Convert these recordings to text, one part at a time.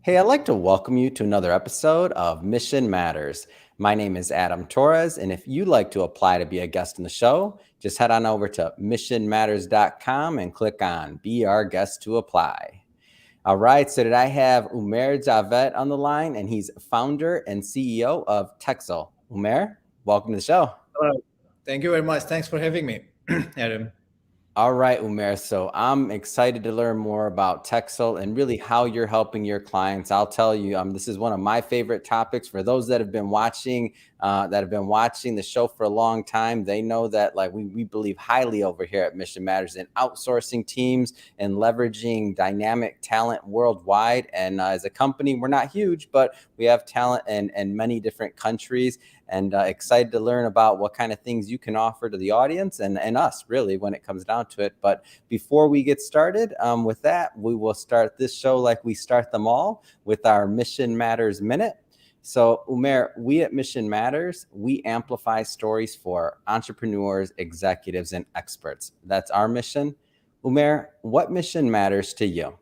Hey, I'd like to welcome you to another episode of Mission Matters. My name is Adam Torres, and if you'd like to apply to be a guest in the show, just head on over to missionmatters.com and click on Be Our Guest to Apply. All right, so today I have Umair Javed on the line, and he's founder and CEO of Texel. Umair, welcome to the show. Thank you very much. Thanks for having me, Adam. All right, Umair. So I'm excited to learn more about Texel and really how you're helping your clients. I'll tell you, this is one of my favorite topics. For those that have been watching, the show for a long time, they know that like we believe highly over here at Mission Matters in outsourcing teams and leveraging dynamic talent worldwide. And as a company, we're not huge, but we have talent in many different countries. And excited to learn about what kind of things you can offer to the audience and us, really, when it comes down to it. But before we get started with that, we will start this show like we start them all with our Mission Matters Minute. So, Umair, we at Mission Matters, we amplify stories for entrepreneurs, executives, and experts. That's our mission. Umair, what mission matters to you?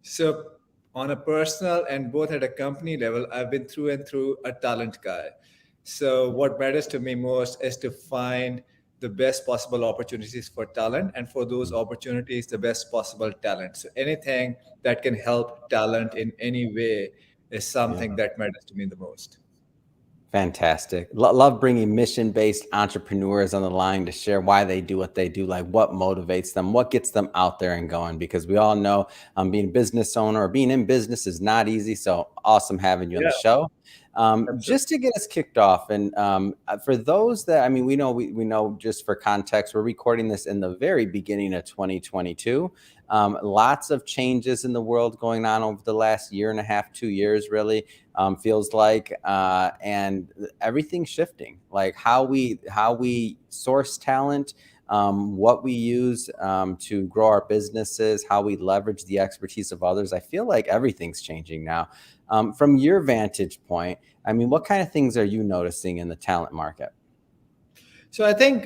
So, on a personal and both at a company level, I've been through and through a talent guy. So, what matters to me most is to find the best possible opportunities for talent, and for those opportunities, the best possible talent. So, anything that can help talent in any way is something that matters to me the most. Fantastic. Love bringing mission-based entrepreneurs on the line to share why they do what they do, like what motivates them, what gets them out there and going, because we all know being a business owner or being in business is not easy. So awesome having you on the Yeah, show. absolutely. Just to get us kicked off, and for those that, I mean, we know just for context, we're recording this in the very beginning of 2022. Lots of changes in the world going on over the last year and a half, 2 years, really. Feels like, and everything's shifting. Like how we source talent, what we use to grow our businesses, how we leverage the expertise of others. I feel like everything's changing now. From your vantage point, I mean, what kind of things are you noticing in the talent market? So I think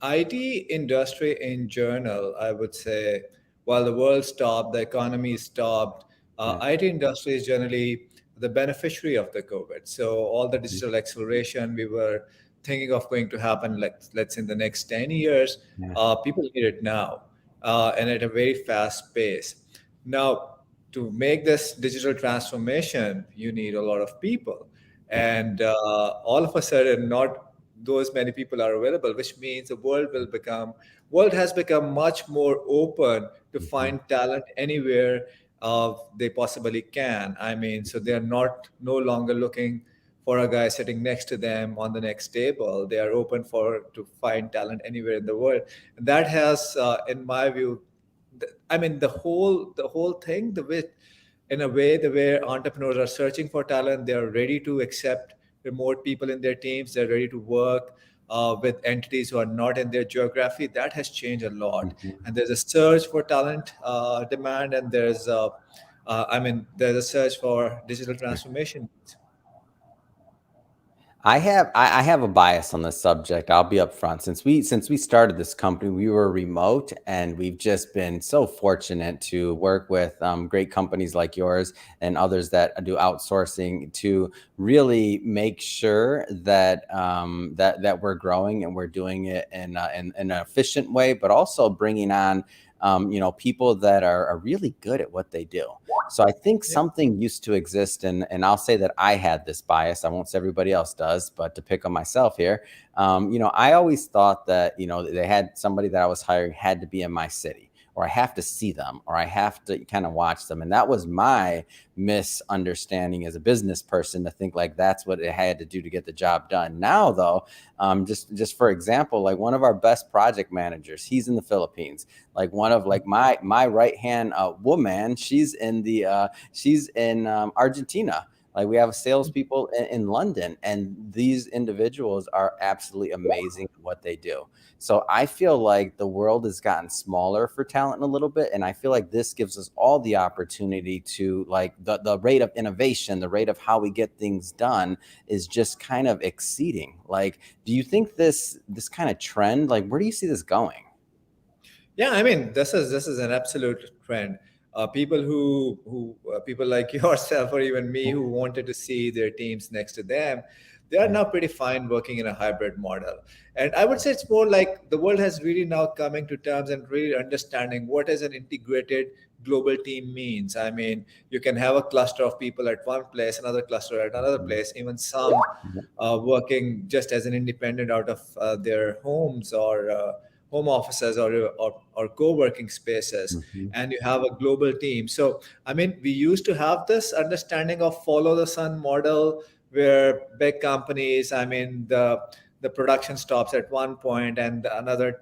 IT industry in general, I would say, while the world stopped, the economy stopped, Yeah. IT industry is generally the beneficiary of the COVID. So all the digital acceleration we were thinking of going to happen, like let's say in the next 10 years, Yeah. people need it now and at a very fast pace. Now, to make this digital transformation, you need a lot of people. And all of a sudden, not those many people are available, which means the world has become much more open to Mhm. find talent anywhere they possibly can. I mean, so they are not no longer looking for a guy sitting next to them on the next table. They are open for to find talent anywhere in the world. And that has, in my view, I mean, the whole thing, the way, in a way, the way entrepreneurs are searching for talent, they are ready to accept remote people in their teams. They're ready to work with entities who are not in their geography. That has changed a lot, Mhm. and there's a surge for talent demand, and there's a search for digital transformation. I have a bias on this subject. I'll be upfront. Since we started this company, we were remote, and we've just been so fortunate to work with great companies like yours and others that do outsourcing to really make sure that that we're growing and we're doing it in an efficient way, but also bringing on people that are really good at what they do. So I think Yeah. something used to exist, and I'll say that I had this bias. I won't say everybody else does, but to pick on myself here, I always thought that they had somebody that I was hiring had to be in my city, or I have to see them, or I have to kind of watch them, and that was my misunderstanding as a business person to think like that's what it had to do to get the job done. Now, though, just for example, like one of our best project managers, he's in the Philippines. Like one of like my right hand woman, she's in Argentina. Like we have salespeople in London, and these individuals are absolutely amazing at what they do. So I feel like the world has gotten smaller for talent a little bit, and I feel like this gives us all the opportunity to like the rate of innovation, the rate of how we get things done is just kind of exceeding. Like, do you think this kind of trend, like, where do you see this going? Yeah, I mean, this is an absolute trend. people like yourself or even me who wanted to see their teams next to them, they are Yeah. now pretty fine working in a hybrid model. And I would say it's more like the world has really now coming to terms and really understanding what is an integrated global team means. I mean, you can have a cluster of people at one place, another cluster at another Mhm. place, even some working just as an independent out of their homes or home offices or co-working spaces, Mhm. and you have a global team. So I mean, we used to have this understanding of follow the sun model, where big companies, I mean, the production stops at one point and another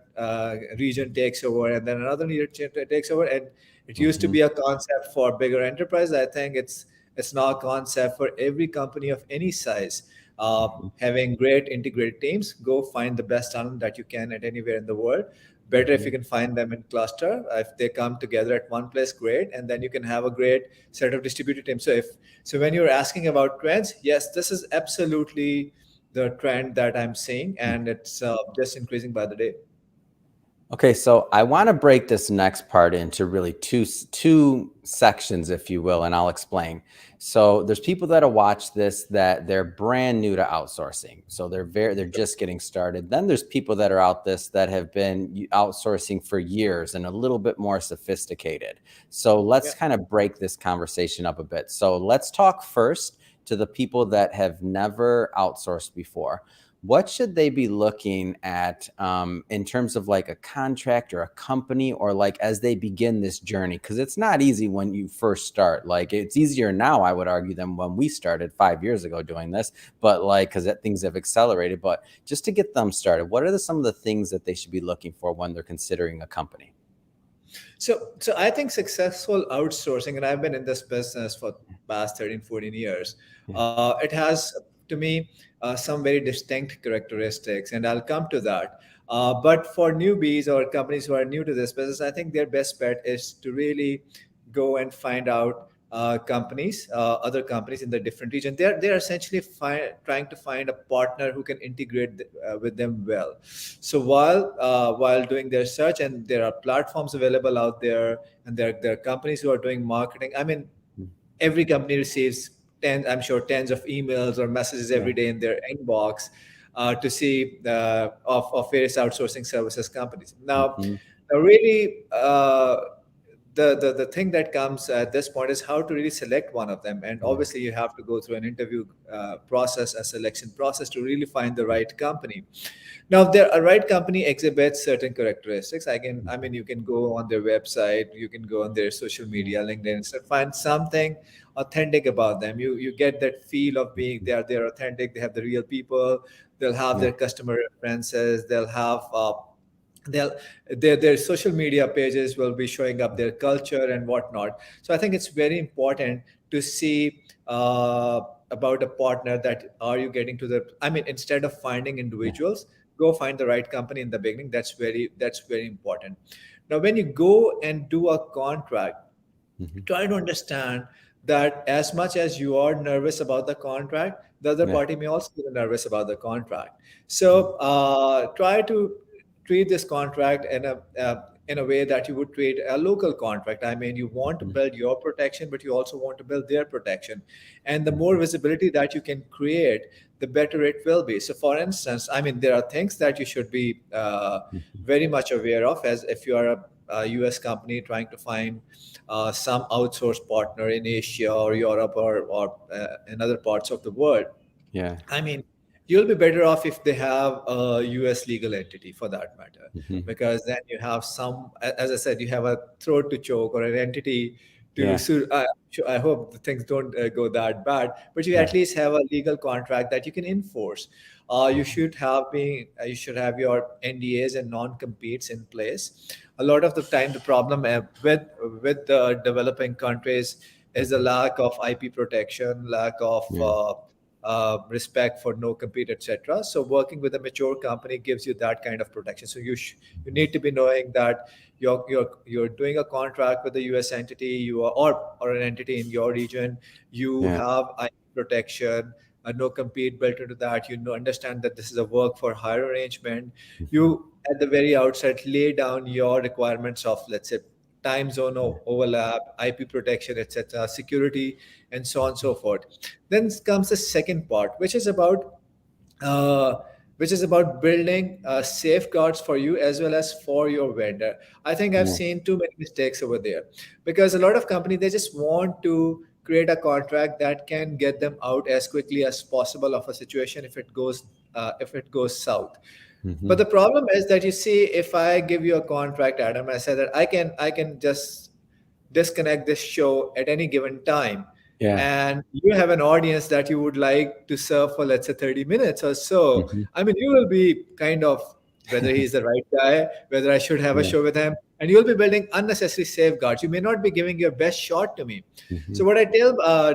region takes over, and then another region takes over. And it used to Mhm. be a concept for bigger enterprise. I think it's now a concept for every company of any size. Mhm. Having great integrated teams, go find the best talent that you can at anywhere in the world. Better if you Mhm. can find them in cluster. If they come together at one place, great, and then you can have a great set of distributed teams. So when you're asking about trends, yes, this is absolutely the trend that I'm seeing, and it's just increasing by the day. Okay, so I want to break this next part into really two sections, if you will, and I'll explain. So there's people that'll watch this that they're brand new to outsourcing, so they're just getting started. Then there's people that are out this that have been outsourcing for years and a little bit more sophisticated. So Yeah. let's kind of break this conversation up a bit. So let's talk first to the people that have never outsourced before. What should they be looking at in terms of like a contract or a company, or like as they begin this journey? Because it's not easy when you first start. Like it's easier now, I would argue, than when we started 5 years ago doing this. But like, because things have accelerated. But just to get them started, what are some of the things that they should be looking for when they're considering a company? So I think successful outsourcing, and I've been in this business for past 13, 14 years, Yeah. it has, to me, some very distinct characteristics, and I'll come to that. But for newbies or companies who are new to this business, I think their best bet is to really go and find out other companies in the different region. They're essentially trying to find a partner who can integrate with them well. So while doing their search, and there are platforms available out there, and there are companies who are doing marketing. I mean, every company receives I'm sure tens of emails or messages Yeah. every day in their inbox to see of various outsourcing services companies. Hmm. Now really, the thing that comes at this point is how to really select one of them. And Yeah. obviously, you have to go through an interview process, a selection process, to really find the right company. Now, if a right company exhibits certain characteristics, I mean, you can go on their website, you can go on their social Yeah. media, LinkedIn, and find something authentic about them. You get that feel of being Mhm. they're authentic. They have the real people. They'll have Yeah. their customer references. They'll have they'll their social media pages will be showing up their culture and whatnot. So I think it's very important to see about a partner, that are you getting to the, I mean, instead of finding Yeah. individuals, go find the right company in the beginning. That's very important. Now when you go and do a contract, Hmm. try to understand that as much as you are nervous about the contract, the other Yeah. party may also be nervous about the contract. So try to treat this contract in a way that you would treat a local contract. I mean, you want to Mhm. build your protection, but you also want to build their protection. And the more Mhm. visibility that you can create, the better it will be. So, for instance, I mean, there are things that you should be Mhm. very much aware of, as if you are a US company trying to find some outsourced partner in Asia or Europe or in other parts of the world. Yeah. I mean, you'll be better off if they have a US legal entity, for that matter, Mhm. because then you have as I said, you have a throat to choke, or an entity to Yeah. sue. I hope the things don't go that bad, but you Yeah. at least have a legal contract that you can enforce. Mhm. You should have your NDAs and non-competes in place. A lot of the time, the problem with the developing countries is the Mhm. lack of IP protection, lack of Yeah. respect for no compete, etc. So working with a mature company gives you that kind of protection. So you need to be knowing that you're doing a contract with a US entity, or an entity in your region. You Yeah. have IP protection, a no compete built into that. Understand that this is a work for hire arrangement. Mhm. You at the very outset lay down your requirements of, let's say, time zone overlap, IP protection, etc., security, and so on and so forth. Then comes the second part, uh, which is about building safeguards for you as well as for your vendor. I think I've Yeah. seen too many mistakes over there, because a lot of companies, they just want to create a contract that can get them out as quickly as possible of a situation if it goes south. But Hmm. the problem is that, you see, if I give you a contract, Adam, I say that I can just disconnect this show at any given time, Yeah. and you have an audience that you would like to serve for, let's say, 30 minutes or so. Hmm. I mean, you will be kind of, whether he's the right guy, whether I should have a Yeah. show with him, and you'll be building unnecessary safeguards. You may not be giving your best shot to me. Hmm. So what I tell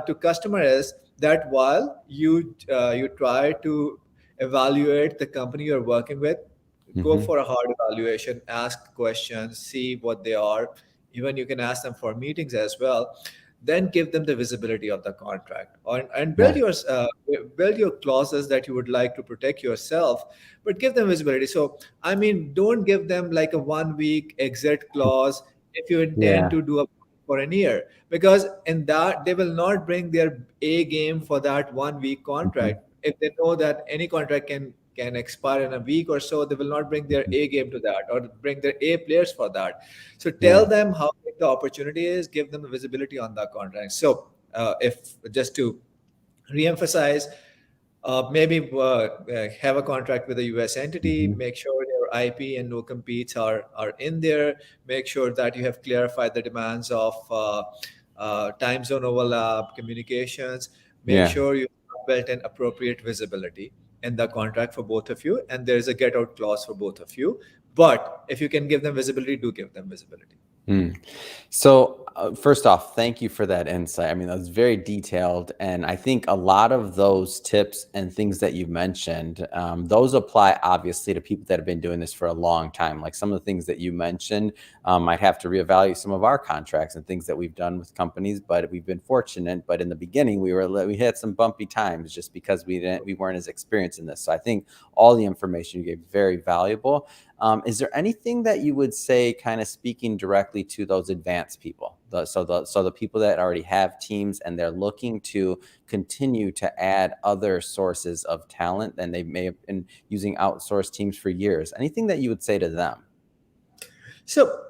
to customer is that while you try to evaluate the company you're working with, go Hmm. for a hard evaluation, ask questions, see what they are. Even you can ask them for meetings as well. Then give them the visibility of the contract, and Yeah. build your clauses that you would like to protect yourself, but give them visibility. So I mean, don't give them like a 1 week exit clause if you intend Yeah. to do a for an year, because in that they will not bring their A game for that 1 week Hmm. contract. If they know that any contract can expire in a week or so, they will not bring their Hmm. A game to that or bring their A players for that. So Yeah. tell them how big the opportunity is, give them the visibility on that contract. So if just to reemphasize, maybe have a contract with a US entity, Hmm. make sure your IP and no competes are in there, make sure that you have clarified the demands of time zone overlap, communications, make Yeah. sure you have built an appropriate visibility in the contract for both of you, and there is a get out clause for both of you. But if you can give them visibility, do give them visibility. Mm. So, first off, thank you for that insight. I mean, that was very detailed. And I think a lot of those tips and things that you mentioned, those apply obviously to people that have been doing this for a long time. Like some of the things that you mentioned, might have to reevaluate some of our contracts and things that we've done with companies, but we've been fortunate. But in the beginning, we had some bumpy times just because we weren't as experienced in this. So I think all the information you gave very valuable. Is there anything that you would say, kind of speaking directly to those advanced people, so the people that already have teams and they're looking to continue to add other sources of talent, and they may have been using outsourced teams for years? Anything that you would say to them? So,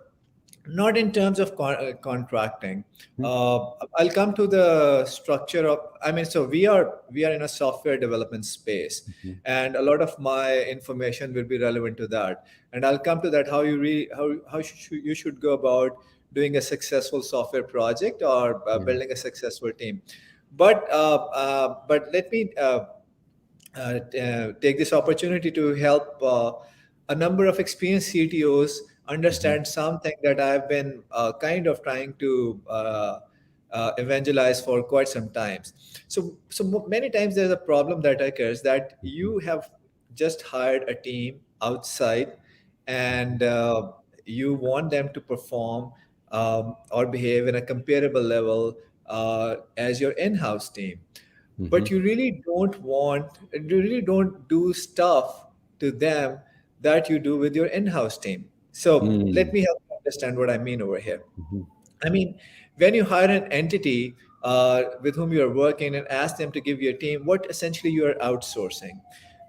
not in terms of contracting. Mhm. I'll come to the structure of. I mean, so we are in a software development space, Mhm. and a lot of my information will be relevant to that. And I'll come to that, how you should go about doing a successful software project or Yeah. building a successful team. But let me take this opportunity to help a number of experienced CTOs Mhm. understand something that I've been kind of trying to evangelize for quite some times. So many times there's a problem that occurs that Mhm. you have just hired a team outside, Mhm. and you want them to perform or behave in a comparable level as your in-house team, but Mhm. you really don't do stuff to them that you do with your in-house team. So let Mm. me help you understand what I mean over here. Mhm. I mean, when you hire an entity with whom you are working and ask them to give you a team, what essentially you are outsourcing?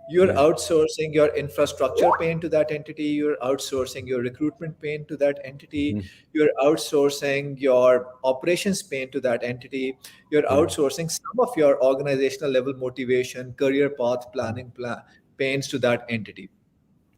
You're Yeah. outsourcing your infrastructure pain to that entity. You're outsourcing your recruitment pain to that entity. Mhm. You're outsourcing your operations pain to that entity. You're Yeah. outsourcing some of your organizational level motivation, career path Mhm. planning pains to that entity.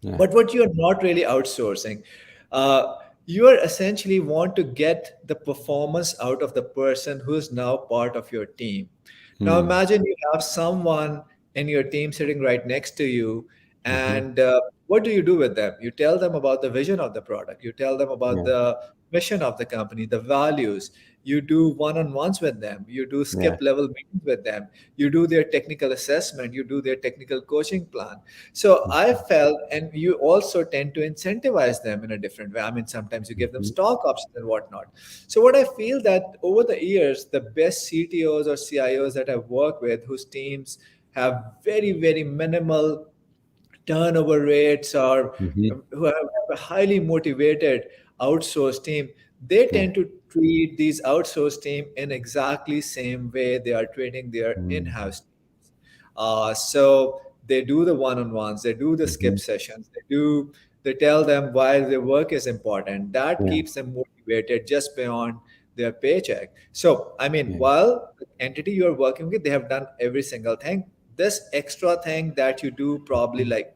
Yeah. But what you're not really outsourcing, uh, you are essentially want to get the performance out of the person who's now part of your team. Now Mm. imagine you have someone in your team sitting right next to you, Mhm. and what do you do with them? You tell them about the vision of the product. You tell them about Yeah. the mission of the company, the values. You do one-on-ones with them. You do Yeah. skip level meetings with them. You do their technical assessment. You do their technical coaching plan. So I Mhm. felt, and you also tend to incentivize them in a different way. I mean, sometimes you give them Mhm. stock options and whatnot. So what I feel that over the years, the best CTOs or CIOs that I've worked with, whose teams have very, very minimal turnover rates, or Mhm. who have a highly motivated outsourced team, they Yeah. tend to treat these outsourced team in exactly same way they are treating their Mhm. in-house teams. So they do the one-on-ones, they do the skip Mhm. sessions, they tell them why their work is important. That Yeah. keeps them motivated just beyond their paycheck. So I mean, Yeah. while the entity you're working with, they have done every single thing. This extra thing that you do probably like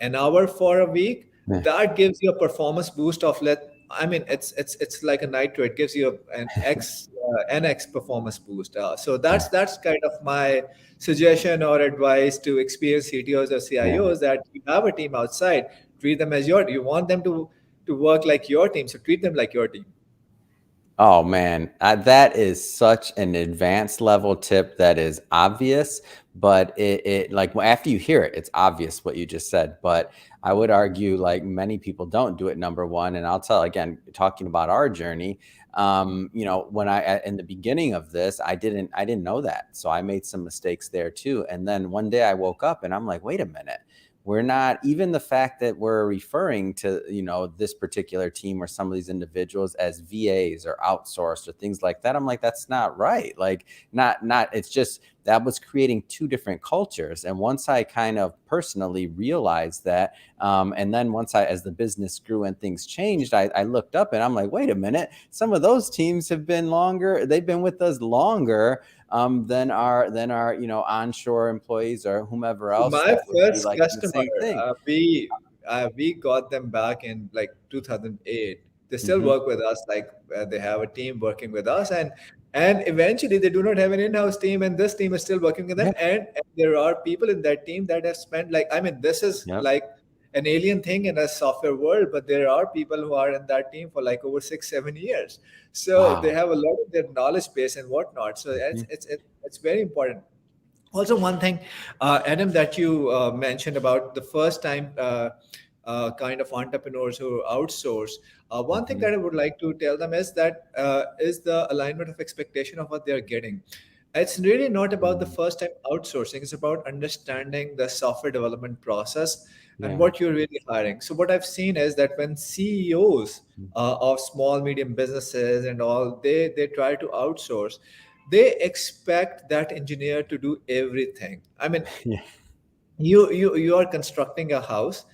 an hour for a week, Yeah. that gives you a performance boost of let I mean it's like a nitro. It gives you an x performance boost. So Yeah. that's kind of my suggestion or advice to experienced CTOs or Yeah. CIOs, that you have a team outside, treat them as your. You want them to work like your team, so treat them like your team. Oh man, that is such an advanced level tip that is obvious, but it like after you hear it, it's obvious what you just said. But I would argue like many people don't do it. Number one, and I'll tell again, talking about our journey. When in the beginning of this, I didn't know that, so I made some mistakes there too. And then one day I woke up and I'm like, wait a minute. We're not even the fact that we're referring to, this particular team or some of these individuals as VAs or outsourced or things like that. I'm like, that's not right. Like, not, it's just that was creating two different cultures. And once I kind of personally realized that, and then once as the business grew and things changed, I looked up and I'm like, wait a minute, some of those teams have been longer, they've been with us longer than our onshore employees or whomever else My that would be first like the customer, same thing. we got them back in like 2008. They still Hmm. work with us. Like they have a team working with us, and eventually they do not have an in-house team, and this team is still working with them. Yeah. And there are people in that team that have spent like, I mean, this is Yep. like an alien thing in a software world, but there are people who are in that team for like over 6 7 years. So they Wow. have a lot of their knowledge base and whatnot. So Mhm. it's very important. Also, one thing, Adam, that you mentioned about the first time kind of entrepreneurs who outsource. One thing Mhm. that I would like to tell them is that is the alignment of expectation of what they're getting. It's really not about the Mm. first time outsourcing. It's about understanding the software development process and Yeah. what you're really hiring. So what I've seen is that when CEOs Mm. of small, medium businesses and all, they try to outsource, they expect that engineer to do everything. I mean, Yeah. you are constructing a house.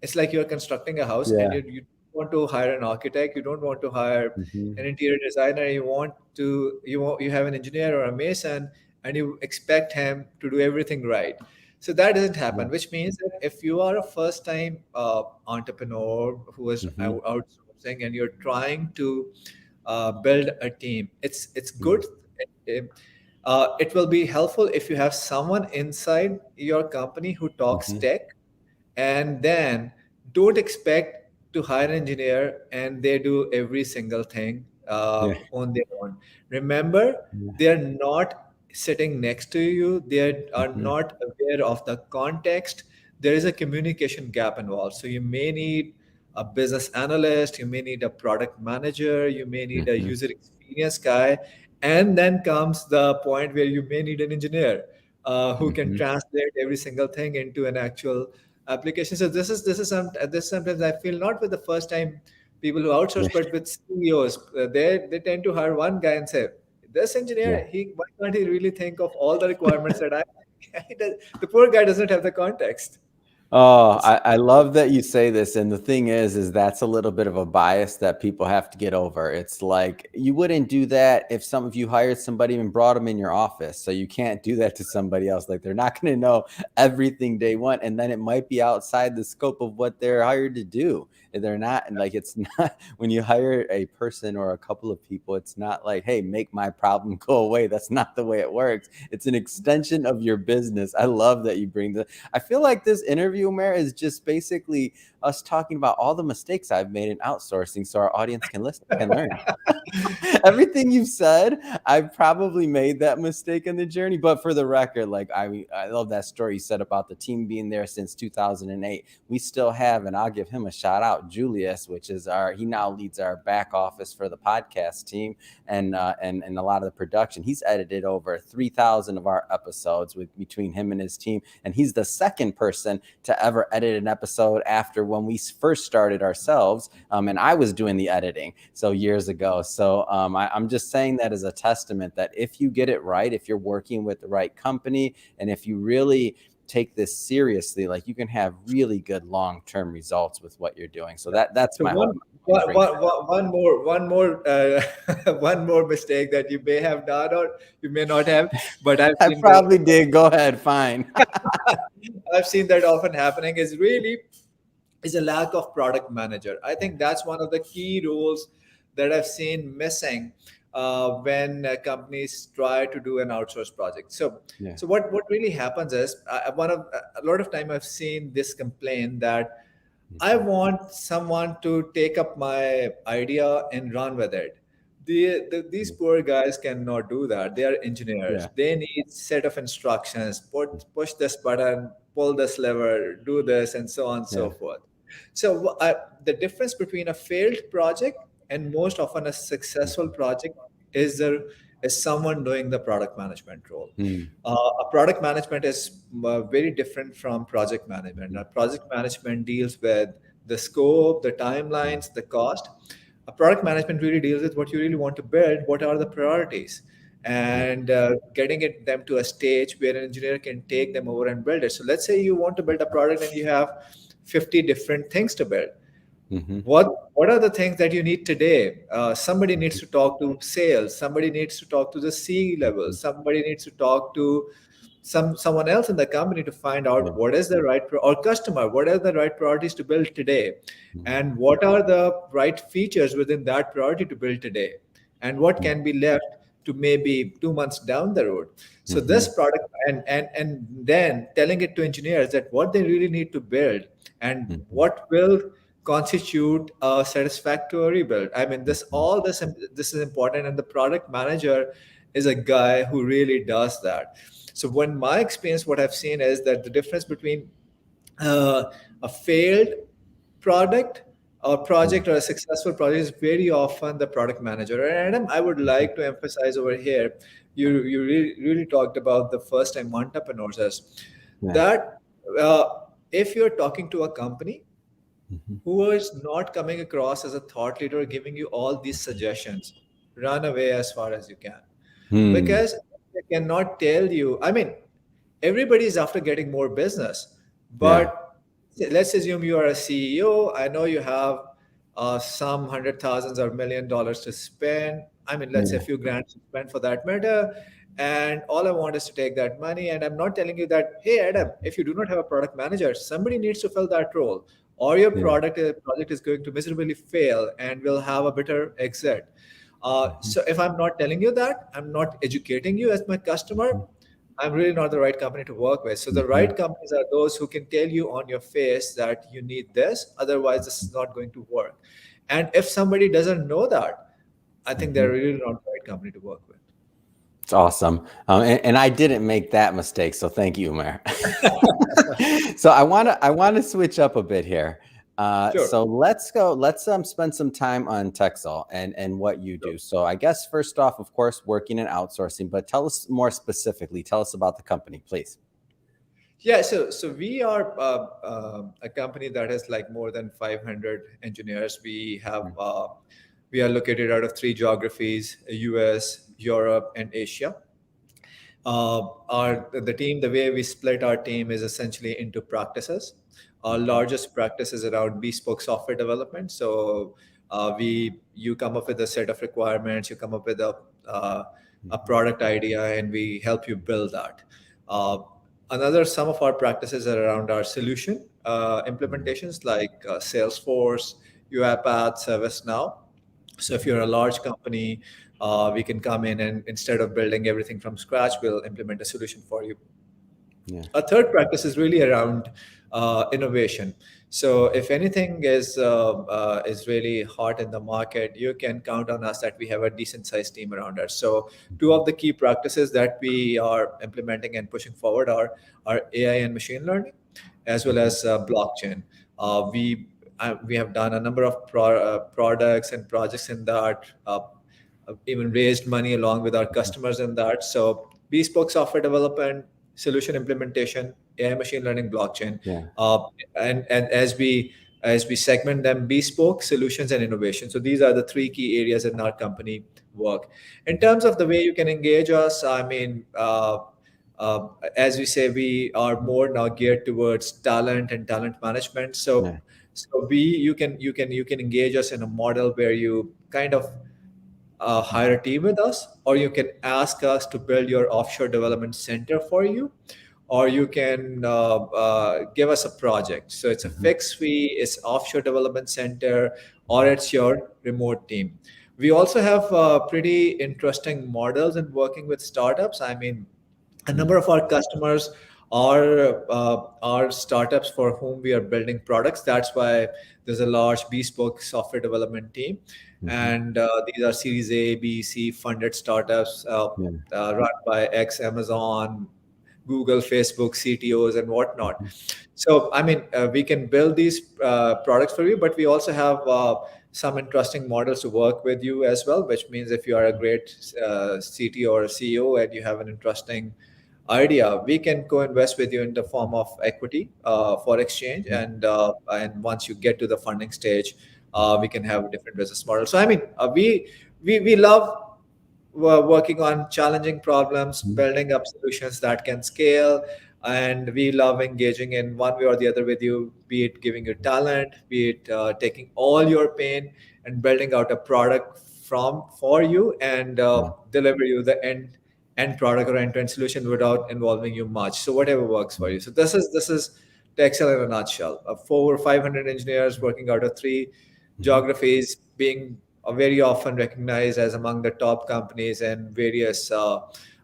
It's like you're constructing a house, and Yeah. you want to hire an architect, you don't want to hire an Mhm. interior designer, you have an engineer or a mason, and you expect him to do everything right. So that doesn't Yeah. happen, which means that if you are a first time entrepreneur who is Mhm. outsourcing and you're trying to build a team, it's Yeah. good. It will be helpful if you have someone inside your company who talks Mhm. tech, and then don't expect to hire an engineer and they do every single thing Yeah. on their own. Remember, Yeah. they're not sitting next to you, they are Mhm. not aware of the context. There is a communication gap involved, so you may need a business analyst, you may need a product manager, you may need a Mhm. user experience guy, and then comes the point where you may need an engineer who can Mhm. translate every single thing into an actual application. So this sometimes I feel not with the first time people who outsource, Yeah. but with CEOs. They tend to hire one guy and say, "This Yeah. engineer, he why can't he really think of all the requirements that I?" The poor guy doesn't have the context. Oh, It's I love that you say this. And the thing is that's a little bit of a bias that people have to get over. It's like you wouldn't do that if some of you hired somebody and brought them in your office. So you can't do that to somebody else. Like they're not going to know everything they want. And then it might be outside the scope of what they're hired to do. And they're not, and like it's not when you hire a person or a couple of people, it's not like, hey, make my problem go away. That's not the way it works. It's an extension of your business. I love that you bring the I feel like this interview, Umair, is just basically us talking about all the mistakes I've made in outsourcing so our audience can listen, can learn. Everything you've said, I've probably made that mistake in the journey. But for the record, like I love that story you said about the team being there since 2008. We still have, and I'll give him a shout out, Julius, which is he now leads our back office for the podcast team and a lot of the production. He's edited over 3,000 of our episodes with between him and his team, and he's the second person to ever edit an episode after when we first started ourselves, and I was doing the editing so years ago. So I'm just saying that as a testament that if you get it right, if you're working with the right company, and if you really take this seriously, like you can have really good long-term results with what you're doing. So that's So my one hope. To one bring one one more one more mistake that you may have done or you may not have, but I've I seen this. probably did. Go ahead. Fine. I've seen that often happening is really is a lack of product manager. I think that's one of the key roles that I've seen missing when companies try to do an outsourced project. So, Yeah. what really happens is a lot of time I've seen this complaint that I want someone to take up my idea and run with it. These poor guys cannot do that. They are engineers. Yeah. They need set of instructions. Push this button, pull this lever, do this, and so on and so Yeah. forth. So the difference between a failed project and most often a successful project is there is someone doing the product management role. Mm. A product management is very different from project management. Now, project management deals with the scope, the timelines, the cost. A product management really deals with what you really want to build, what are the priorities, Yeah. and getting them to a stage where an engineer can take them over and build it. So let's say you want to build a product and you have 50 different things to build. Mm-hmm. What are the things that you need today? Somebody needs to talk to sales. Somebody needs to talk to the C level. Somebody needs to talk to someone else in the company to find Yeah. out what is the right or customer, what are the right priorities to build today, Mm-hmm. and what are the right features within that priority to build today, and what can be left to maybe 2 months down the road. So Mm-hmm. this product and then telling it to engineers that what they really need to build and Mm-hmm. what will constitute a satisfactory build. I mean, this is important, and the product manager is a guy who really does that. So, when my experience, what I've seen is that the difference between uh, a failed product or project or a successful project is very often the product manager. And Adam, I would like to emphasize over here, you really talked about the first time entrepreneurs as Yeah. that uh, if you're talking to a company Mm-hmm. who is not coming across as a thought leader giving you all these suggestions, run away as far as you can, Hmm. because they cannot tell you. I mean, everybody is after getting more business, Yeah. but let's assume you are a CEO. I know you have some hundred thousands or $1 million to spend. I mean, let's say a Yeah. few grand to spend for that matter. And all I want is to take that money. And I'm not telling you that, hey, Adam, if you do not have a product manager, somebody needs to fill that role, or your Yeah. project is going to miserably fail and will have a bitter exit. Mm-hmm. So if I'm not telling you that, I'm not educating you as my customer, I'm really not the right company to work with. So the Mm-hmm. right companies are those who can tell you on your face that you need this, otherwise this is not going to work. And if somebody doesn't know that, I think Mm-hmm. they're really not the right company to work with. It's awesome. And I didn't make that mistake. So thank you, Umair. So I want to switch up a bit here. Sure. So let's spend some time on Texel and what you Sure. do. So I guess first off, of course, working in outsourcing, but tell us more specifically. Tell us about the company, please. Yeah, so we are a company that has like more than 500 engineers. We are located out of three geographies: US, Europe, and Asia. Our the team, the way we split our team is essentially into practices. Our largest practice is around bespoke software development. So we you come up with a set of requirements, you come up with a product idea, and we help you build that. Uh, some of our practices are around our solution implementations like Salesforce, UiPath, ServiceNow. So if you're a large company, we can come in and instead of building everything from scratch, we'll implement a solution for you. Yeah. A third practice is really around innovation. So if anything is really hot in the market, you can count on us that we have a decent sized team around us. So two of the key practices that we are implementing and pushing forward are AI and machine learning, as well Mhm. as blockchain. We have done a number of products and projects in that. Even raised money along with our customers in that. So bespoke software development, solution implementation, AI, machine learning, blockchain. Yeah. Uh, and as we as we segment them: bespoke, solutions, and innovation. So these are the three key areas in our company work. In terms of the way you can engage us, I mean, uh, as we say, we are more now geared towards talent and talent management. Yeah. So you can engage us in a model where you kind of hire a team with us, or you can ask us to build your offshore development center for you, or you can give us a project. So it's a Mhm. fixed fee, it's offshore development center, or it's your remote team. We also have pretty interesting models in working with startups. I mean, a Mhm. number of our customers are startups for whom we are building products. That's why there's a large bespoke software development team, Mhm. and these are Series A, B, C funded startups Yeah. run by ex Amazon, Google, Facebook CTOs, and whatnot. Mhm. So, I mean, we can build these products for you, but we also have some interesting models to work with you as well, which means if you are a great CTO or a CEO and you have an interesting idea, we can co-invest with you in the form of equity for exchange, Mhm. and once you get to the funding stage, we can have a different business model. So, I mean, we love we're working on challenging problems, Mhm. building up solutions that can scale. And we love engaging in one way or the other with you, be it giving you talent, be it taking all your pain and building out a product from for you, and Yeah. deliver you the end product or end-to-end solution without involving you much. So whatever works for you. So this is Tkxel in a nutshell. 400 or 500 engineers working out of three Mhm. geographies, being very often recognized as among the top companies and various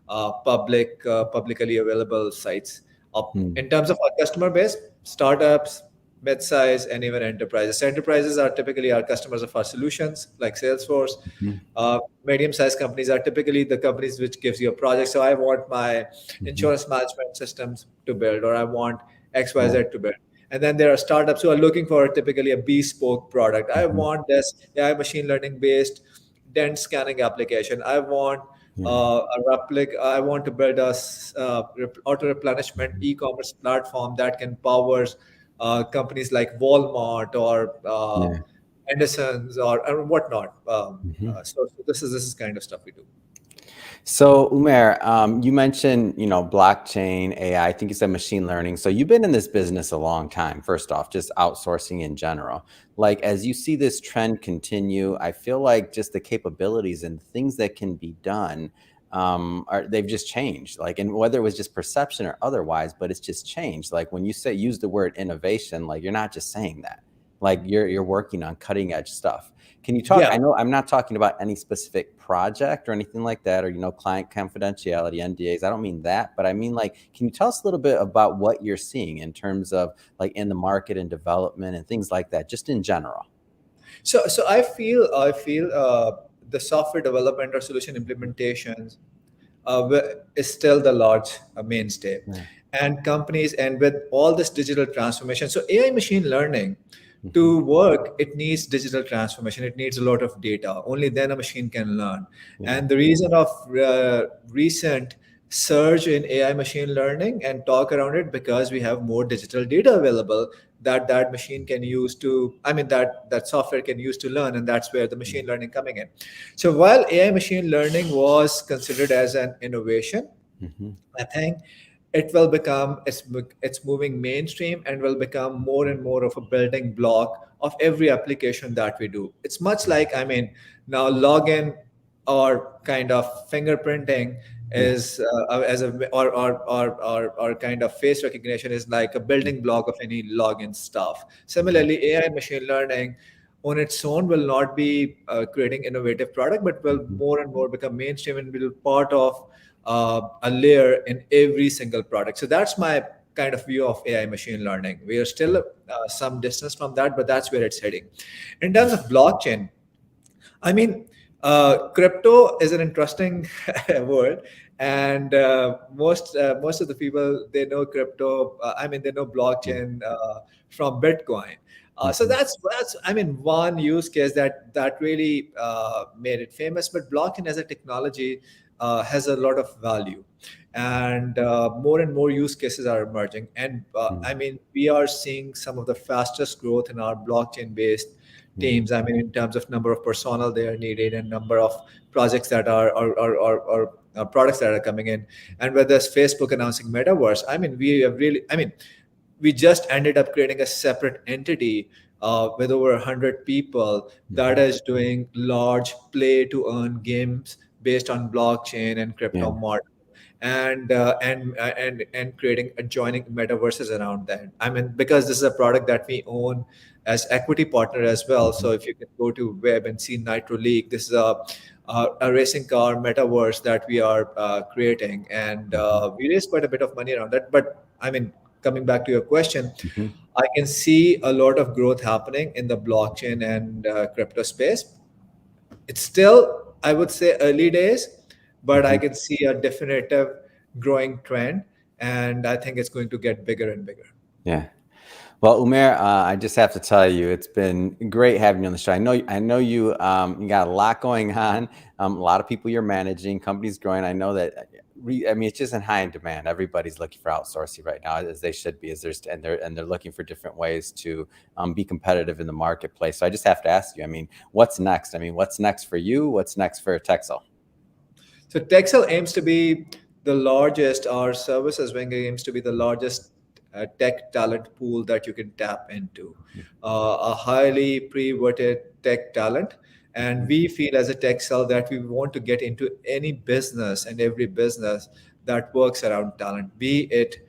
publicly available sites. Mhm. In terms of our customer base, startups, mid-size, and even enterprises. So enterprises are typically our customers of our solutions, like Salesforce. Mhm. Medium-sized companies are typically the companies which gives you a project. So I want my Mhm. insurance management systems to build, or I want Yeah. XYZ to build. And then there are startups who are looking for typically a bespoke product. I Mhm. want this AI machine learning based dent scanning application. I want Yeah. a replica. I want to build a auto replenishment Mhm. e-commerce platform that can power companies like Walmart or Yeah. Anderson's or whatnot. Mhm. So this is kind of stuff we do. So, Umair, you mentioned, blockchain, AI. I think you said machine learning. So you've been in this business a long time. First off, just outsourcing in general. Like as you see this trend continue, I feel like just the capabilities and things that can be done they've just changed. Like, and whether it was just perception or otherwise, but it's just changed. Like when you say use the word innovation, like you're not just saying that. Like you're working on cutting edge stuff. Can you talk? I Yeah. know I'm not talking about any specific project or anything like that, or client confidentiality, NDAs. I don't mean that, but I mean like, can you tell us a little bit about what you're seeing in terms of like in the market and development and things like that, just in general? So I feel the software development or solution implementations is still the large mainstay. Yeah. And companies, and with all this digital transformation, so AI machine learning, Hmm. to work, it needs digital transformation. It needs a lot of data. Only then a machine can learn. Yeah. And the reason of recent surge in AI machine learning and talk around it, because we have more digital data available that machine can use to, I mean, that software can use to learn, and that's where the machine learning coming in. So while AI machine learning was considered as an innovation, Hmm. I think it will become, it's moving mainstream and will become more and more of a building block of every application that we do. It's much like, I mean, now login or kind of fingerprinting Yeah. is as a or kind of face recognition is like a building block of any login stuff. Hmm. Similarly, AI machine learning on its own will not be creating innovative product, but will Hmm. more and more become mainstream and will part of a layer in every single product. So that's my kind of view of AI machine learning. We are still some distance from that, but that's where it's heading. In terms of blockchain, I mean, crypto is an interesting word, and most of the people, they know crypto. I mean, they know Yeah. blockchain from Bitcoin. So Hmm. that's I mean, one use case that really made it famous. But blockchain as a technology, has a lot of value, and more use cases are emerging. And I Mm, mean, we are seeing some of the fastest growth in our blockchain-based mm, teams. I mean, in terms of number of personnel they are needed and number of projects that are or products that are coming in. And whether it's Facebook announcing metaverse, I mean, we have really, I mean, we just ended up creating a separate entity with over 100 people that mhm. is doing large play to earn games based on blockchain and Yeah. crypto model, and creating adjoining metaverses around that. I mean, because this is a product that we own as equity partner as well. Mhm, So if you can go to web and see Nitro League, this is a racing car metaverse that we are creating, and mhm, we raised quite a bit of money around that. But I mean, coming back to your question, mhm, I can see a lot of growth happening in the blockchain and crypto space. It's still, I would say, early days, but I mhm. can see a definitive growing trend, and I think it's going to get bigger and bigger. Yeah. Well, Umair, I just have to tell you, it's been great having you on the show. I know you, you got a lot going on, a lot of people you're managing, companies growing. I know that, I mean, it's just in high demand. Everybody's looking for outsourcing right now, as they should be, and they're looking for different ways to be competitive in the marketplace. So I just have to ask you, I mean, what's next? I mean, what's next for you? What's next for Texel? So Texel aims to be the largest, our services wing aims to be the largest tech talent pool that you can tap into, a highly pre-vetted tech talent. And we feel as a Texel that we want to get into any business and every business that works around talent, be it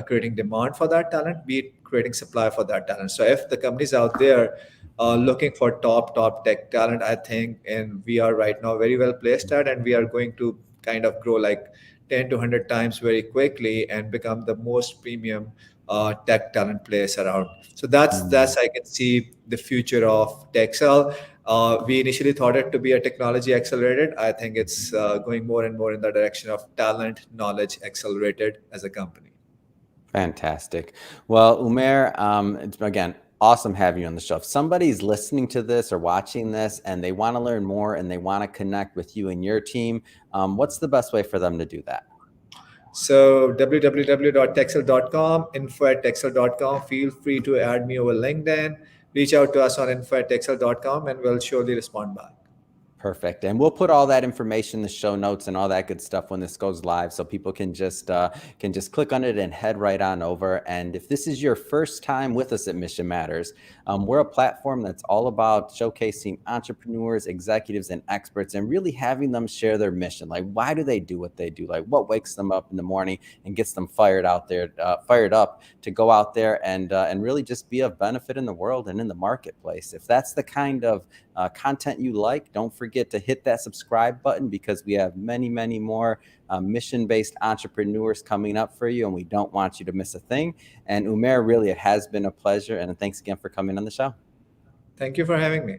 creating demand for that talent, be it creating supply for that talent. So if the companies out there looking for top tech talent, I think, and we are right now very well placed at, and we are going to kind of grow like 10 to 100 times very quickly and become the most premium tech talent place around. So that's Mm. I can see the future of Texel. We initially thought it to be a technology accelerated. I think it's going more and more in the direction of talent knowledge accelerated as a company. Fantastic. Well, Umair, it's again awesome having you on the show. If somebody's listening to this or watching this and they want to learn more and they want to connect with you and your team, what's the best way for them to do that? So www.texel.com, info@texel.com. Feel free to add me over LinkedIn. Reach out to us on info@texel.com, and we'll surely respond back. Perfect. And we'll put all that information in the show notes and all that good stuff when this goes live, so people can just click on it and head right on over. And if this is your first time with us at Mission Matters, we're a platform that's all about showcasing entrepreneurs, executives, and experts, and really having them share their mission. Like, why do they do what they do? Like, what wakes them up in the morning and gets them fired up to go out there and really just be of benefit in the world and in the marketplace. If that's the kind of content you like, don't forget to hit that subscribe button, because we have many more mission-based entrepreneurs coming up for you, and we don't want you to miss a thing. And Umair, really, it has been a pleasure, and thanks again for coming on the show. Thank you for having me.